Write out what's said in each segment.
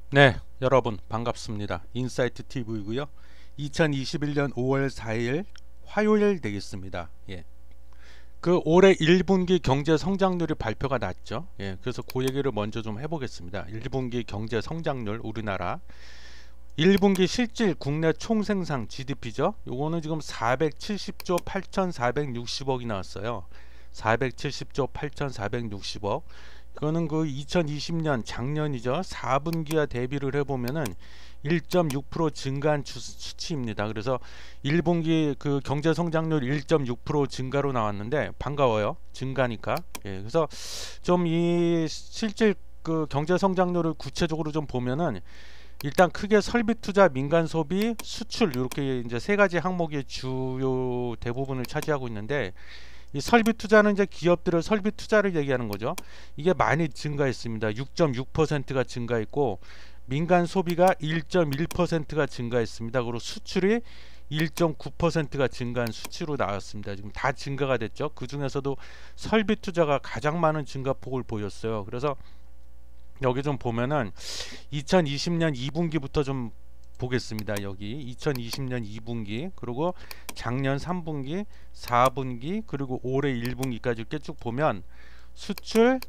네, 여러분 반갑습니다. 인사이트 TV고요. 2021년 5월 4일 화요일 되겠습니다. 예. 그 올해 1분기 경제 성장률이 발표가 났죠. 예. 그래서 그 얘기를 먼저 좀 해보겠습니다. 1분기 경제 성장률 우리나라 1분기 실질 국내 총생산 GDP죠. 요거는 지금 470조 8,460억이 나왔어요. 470조 8,460억. 그거는 그 2020년 작년이죠. 4분기와 대비를 해보면은 1.6% 증가한 수치입니다. 그래서 1분기 그 경제 성장률 1.6% 증가로 나왔는데 반가워요. 증가니까. 예, 그래서 좀 이 실질 그 경제 성장률을 구체적으로 좀 보면은 일단 크게 설비 투자, 민간 소비, 수출 이렇게 이제 세 가지 항목이 주요 대부분을 차지하고 있는데 이 설비 투자는 이제 기업들의 설비 투자를 얘기하는 거죠. 이게 많이 증가했습니다. 6.6%가 증가했고 민간 소비가 1.1%가 증가했습니다. 그리고 수출이 1.9%가 증가한 수치로 나왔습니다. 지금 다 증가가 됐죠. 그 중에서도 설비 투자가 가장 많은 증가폭을 보였어요. 그래서 여기 좀 보면은 2020년 2분기부터 좀 보겠습니다. 여기 2020년 2분기 그리고 작년 3분기 4분기 그리고 올해 1분기까지 이렇게 쭉 보면 수출,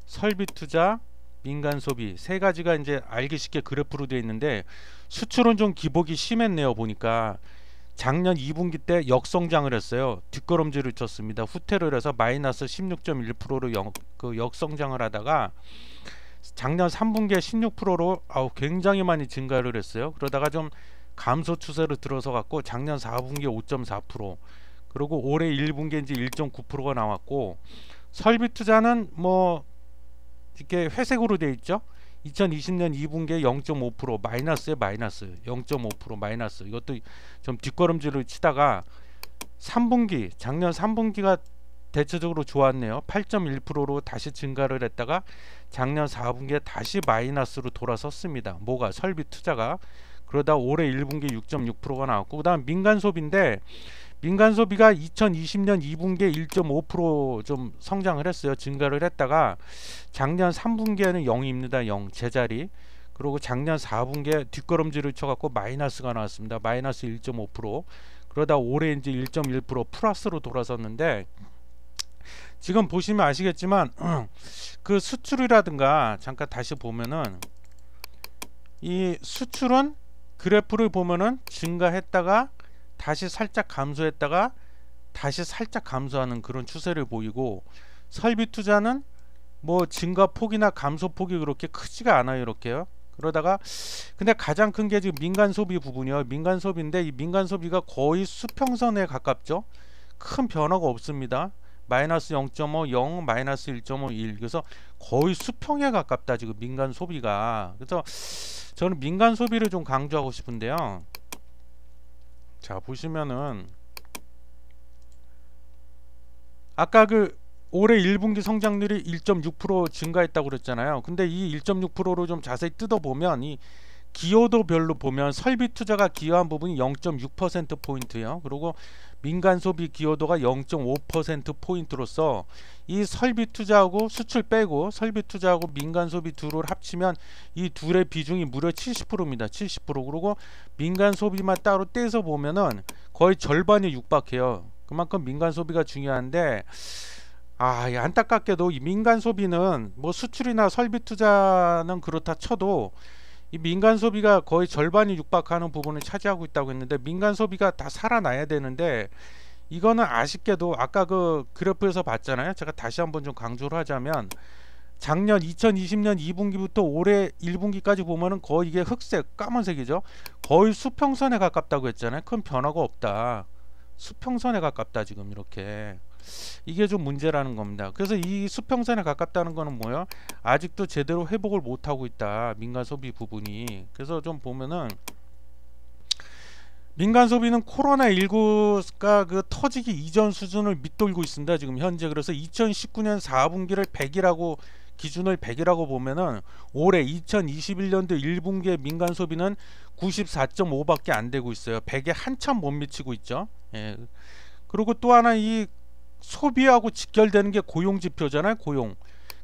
설비 투자, 민간 소비 세 가지가 이제 알기 쉽게 그래프로 되어 있는데 수출은 좀 기복이 심했네요. 보니까 작년 2분기 때 역성장을 했어요. 뒷걸음질을 쳤습니다. 후퇴를 해서 마이너스 16.1%로 역성장을 하다가 작년 3분기에 16%로 굉장히 많이 증가를 했어요. 그러다가 좀 감소 추세로 들어서 갖고 작년 4분기에 5.4% 그리고 올해 1분기에 이제 1.9%가 나왔고 설비 투자는 뭐 이렇게 회색으로 돼 있죠. 2020년 2분기에 0.5% 마이너스에 마이너스 0.5% 마이너스 이것도 좀 뒷걸음질을 치다가 3분기 작년 3분기가 대체적으로 좋았네요. 8.1%로 다시 증가를 했다가 작년 4분기에 다시 마이너스로 돌아섰습니다. 뭐가 설비 투자가 그러다 올해 1분기 6.6%가 나왔고 그다음 민간 소비인데 민간 소비가 2020년 2분기에 1.5% 성장을 했어요. 증가를 했다가 작년 3분기에는 0입니다. 0 제자리. 그리고 작년 4분기에 뒷걸음질을 쳐갖고 마이너스가 나왔습니다. 마이너스 1.5%. 그러다 올해 이제 1.1% 플러스로 돌아섰는데 지금 보시면 아시겠지만 그 수출이라든가 잠깐 다시 보면은 이 수출은 그래프를 보면은 증가했다가 다시 살짝 감소했다가 다시 살짝 감소하는 그런 추세를 보이고 설비 투자는 뭐 증가폭이나 감소폭이 그렇게 크지가 않아요. 이렇게요. 그러다가 근데 가장 큰 게 지금 민간 소비 부분이요. 민간 소비인데 이 민간 소비가 거의 수평선에 가깝죠. 큰 변화가 없습니다. 마이너스 0.5, 0, 마이너스 1.5, 1 그래서 거의 수평에 가깝다 지금 민간 소비가. 그래서 저는 민간 소비를 좀 강조하고 싶은데요. 자 보시면은 아까 그 올해 1분기 성장률이 1.6% 증가했다고 그랬잖아요. 근데 이 1.6%로 좀 자세히 뜯어보면 이 기여도별로 보면 설비 투자가 기여한 부분이 0.6%포인트예요. 그리고 민간 소비 기여도가 0.5%포인트로서 이 설비 투자하고 수출 빼고 설비 투자하고 민간 소비 둘을 합치면 이 둘의 비중이 무려 70%입니다. 70%. 그리고 민간 소비만 따로 떼서 보면은 거의 절반에 육박해요. 그만큼 민간 소비가 중요한데 안타깝게도 이 민간 소비는 뭐 수출이나 설비 투자는 그렇다 쳐도 이 민간 소비가 거의 절반이 육박하는 부분을 차지하고 있다고 했는데 민간 소비가 다 살아나야 되는데 이거는 아쉽게도 아까 그 그래프에서 봤잖아요. 제가 다시 한번 좀 강조를 하자면 작년 2020년 2분기부터 올해 1분기까지 보면은 거의 이게 흑색 까만색이죠. 거의 수평선에 가깝다고 했잖아요. 큰 변화가 없다. 수평선에 가깝다 지금 이렇게. 이게 좀 문제라는 겁니다. 그래서 이 수평선에 가깝다는 거는 뭐예요? 아직도 제대로 회복을 못하고 있다. 민간 소비 부분이. 그래서 좀 보면은 민간 소비는 코로나19가 그 터지기 이전 수준을 밑돌고 있습니다. 지금 현재. 그래서 2019년 4분기를 100이라고 기준을 100이라고 보면은 올해 2021년도 1분기의 민간 소비는 94.5밖에 안 되고 있어요. 100에 한참 못 미치고 있죠. 예. 그리고 또 하나 이 소비하고 직결되는 게 고용 지표잖아요. 고용.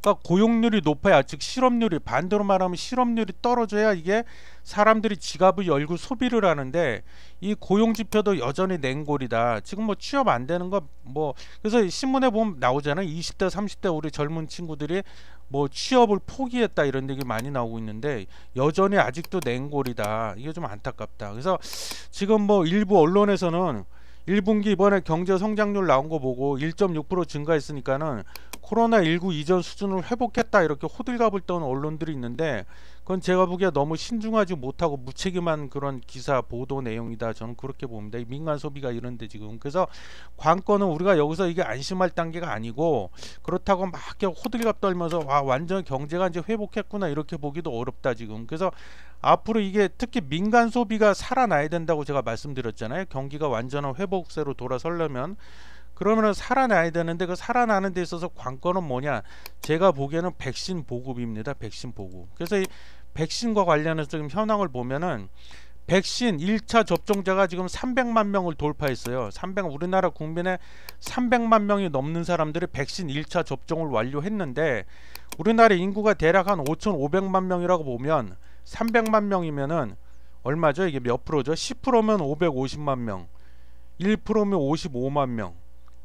그러니까 고용률이 높아야, 즉 실업률이, 반대로 말하면 실업률이 떨어져야 이게 사람들이 지갑을 열고 소비를 하는데, 이 고용 지표도 여전히 냉골이다. 지금 뭐 취업 안 되는 거 뭐, 그래서 신문에 보면 나오잖아요. 20대 30대 우리 젊은 친구들이 뭐 취업을 포기했다 이런 얘기 많이 나오고 있는데, 여전히 아직도 냉골이다. 이게 좀 안타깝다. 그래서 지금 뭐 일부 언론에서는 1분기 이번에 경제 성장률 나온 거 보고 1.6% 증가했으니까는 코로나19 이전 수준을 회복했다 이렇게 호들갑을 떠는 언론들이 있는데, 그건 제가 보기에 너무 신중하지 못하고 무책임한 그런 기사 보도 내용이다. 저는 그렇게 봅니다. 이 민간 소비가 이런데 지금. 그래서 관건은 우리가 여기서 이게 안심할 단계가 아니고, 그렇다고 막 이렇게 호들갑 떨면서 와 완전 경제가 이제 회복했구나 이렇게 보기도 어렵다 지금. 그래서 앞으로 이게 특히 민간 소비가 살아나야 된다고 제가 말씀드렸잖아요. 경기가 완전한 회복세로 돌아서려면. 그러면은 살아나야 되는데, 그 살아나는 데 있어서 관건은 뭐냐, 제가 보기에는 백신 보급입니다. 백신 보급. 그래서 이 백신과 관련해서 지금 현황을 보면은 백신 1차 접종자가 지금 300만 명을 돌파했어요. 우리나라 국민의 300만 명이 넘는 사람들이 백신 1차 접종을 완료했는데, 우리나라 인구가 대략 한 5,500만 명이라고 보면 300만 명이면은 얼마죠? 이게 몇 프로죠? 10%면 550만 명, 1%면 55만 명,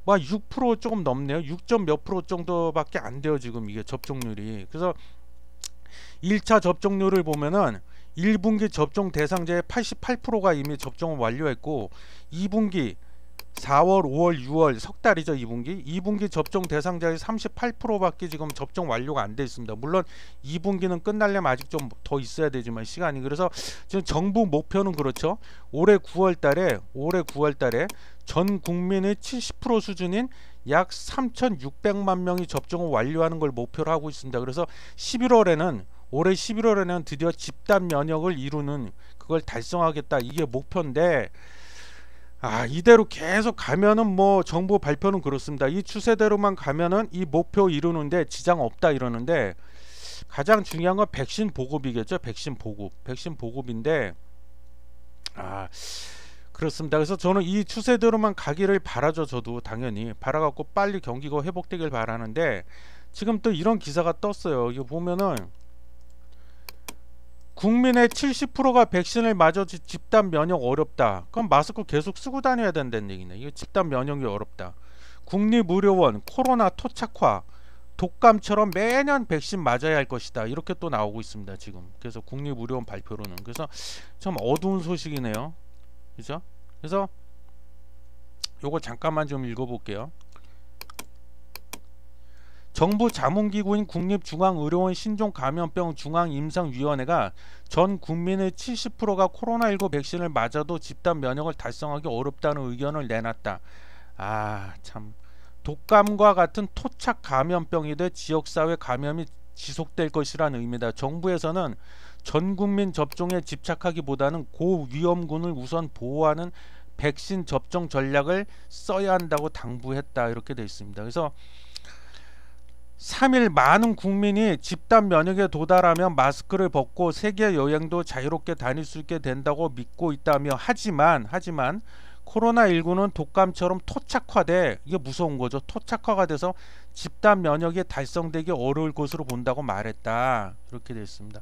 뭐 6% 조금 넘네요. 6점 몇 프로 정도밖에 안 돼요 지금 이게 접종률이. 그래서 1차 접종률을 보면은 1분기 접종 대상자의 88%가 이미 접종을 완료했고, 2분기 4월, 5월, 6월 석 달이죠. 2분기 접종 대상자의 38%밖에 지금 접종 완료가 안 돼 있습니다. 물론 2분기는 끝나려면 아직 좀 더 있어야 되지만 시간이. 그래서 지금 정부 목표는 그렇죠. 올해 9월 달에 전 국민의 70% 수준인 약 3,600만 명이 접종을 완료하는 걸 목표로 하고 있습니다. 그래서 올해 11월에는 드디어 집단 면역을 이루는 그걸 달성하겠다. 이게 목표인데, 이대로 계속 가면은 뭐 정부 발표는 그렇습니다. 이 추세대로만 가면은 이 목표 이루는데 지장 없다 이러는데, 가장 중요한 건 백신 보급이겠죠. 백신 보급인데, 그렇습니다. 그래서 저는 이 추세대로만 가기를 바라죠. 저도 당연히 바라갖고 빨리 경기가 회복되길 바라는데, 지금 또 이런 기사가 떴어요. 이거 보면은 국민의 70%가 백신을 맞아도 집단 면역 어렵다. 그럼 마스크 계속 쓰고 다녀야 된다는 얘기네. 이거 집단 면역이 어렵다. 국립의료원 코로나 토착화, 독감처럼 매년 백신 맞아야 할 것이다. 이렇게 또 나오고 있습니다 지금. 그래서 국립의료원 발표로는. 그래서 참 어두운 소식이네요. 그죠? 그래서 요거 잠깐만 좀 읽어볼게요. 정부 자문기구인 국립중앙의료원 신종감염병 중앙임상위원회가 전 국민의 70%가 코로나19 백신을 맞아도 집단 면역을 달성하기 어렵다는 의견을 내놨다. 참, 독감과 같은 토착 감염병이 돼 지역사회 감염이 지속될 것이라는 의미다. 정부에서는 전 국민 접종에 집착하기보다는 고위험군을 우선 보호하는 백신 접종 전략을 써야 한다고 당부했다. 이렇게 되어 있습니다. 그래서 3일 많은 국민이 집단 면역에 도달하면 마스크를 벗고 세계 여행도 자유롭게 다닐 수 있게 된다고 믿고 있다며, 하지만 코로나19는 독감처럼 토착화돼, 이게 무서운 거죠. 토착화가 돼서 집단 면역이 달성되기 어려울 것으로 본다고 말했다. 이렇게 됐습니다.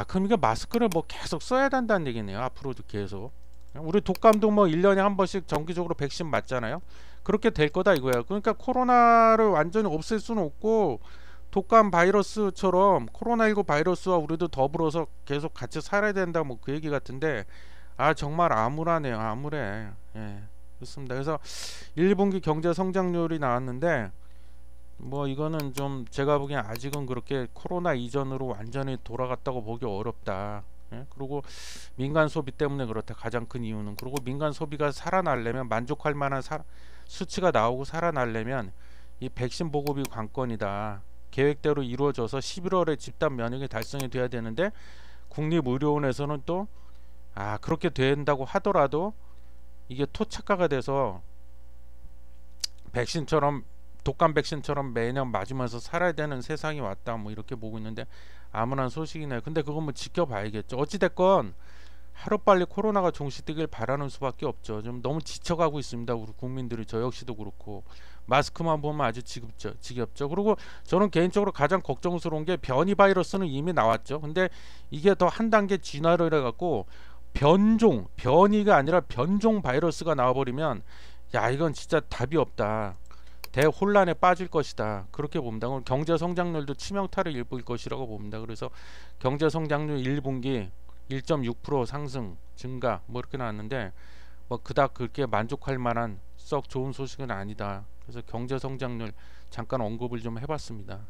그럼 이게 마스크를 뭐 계속 써야 된다는 얘기네요. 앞으로도 계속. 우리 독감도 뭐 1년에 한 번씩 정기적으로 백신 맞잖아요. 그렇게 될 거다 이거야. 그러니까 코로나를 완전히 없앨 수는 없고, 독감 바이러스처럼 코로나19 바이러스와 우리도 더불어서 계속 같이 살아야 된다, 뭐 그 얘기 같은데, 정말 암울하네요. 암울해. 그렇습니다. 그래서 1분기 경제 성장률이 나왔는데, 뭐 이거는 좀 제가 보기엔 아직은 그렇게 코로나 이전으로 완전히 돌아갔다고 보기 어렵다. 그리고 민간 소비 때문에 그렇다. 가장 큰 이유는. 그리고 민간 소비가 살아나려면, 만족할 만한 수치가 나오고 살아나려면 이 백신 보급이 관건이다. 계획대로 이루어져서 11월에 집단 면역이 달성이 돼야 되는데, 국립의료원에서는 또 그렇게 된다고 하더라도 이게 토착화가 돼서 독감 백신처럼 매년 맞으면서 살아야 되는 세상이 왔다, 뭐 이렇게 보고 있는데, 암울한 소식이네요. 근데 그건 뭐 지켜봐야겠죠. 어찌됐건 하루빨리 코로나가 종식되길 바라는 수밖에 없죠. 좀 너무 지쳐가고 있습니다. 우리 국민들이, 저 역시도 그렇고. 마스크만 보면 아주 지겹죠. 그리고 저는 개인적으로 가장 걱정스러운 게 변이 바이러스는 이미 나왔죠. 근데 이게 더 한 단계 진화를 해갖고 변이가 아니라 변종 바이러스가 나와버리면 야, 이건 진짜 답이 없다. 대혼란에 빠질 것이다. 그렇게 봅니다. 경제 성장률도 치명타를 입을 것이라고 봅니다. 그래서 경제 성장률 1분기 1.6% 상승 증가 뭐 이렇게 나왔는데 뭐 그닥 그렇게 만족할 만한 썩 좋은 소식은 아니다. 그래서 경제 성장률 잠깐 언급을 좀 해봤습니다.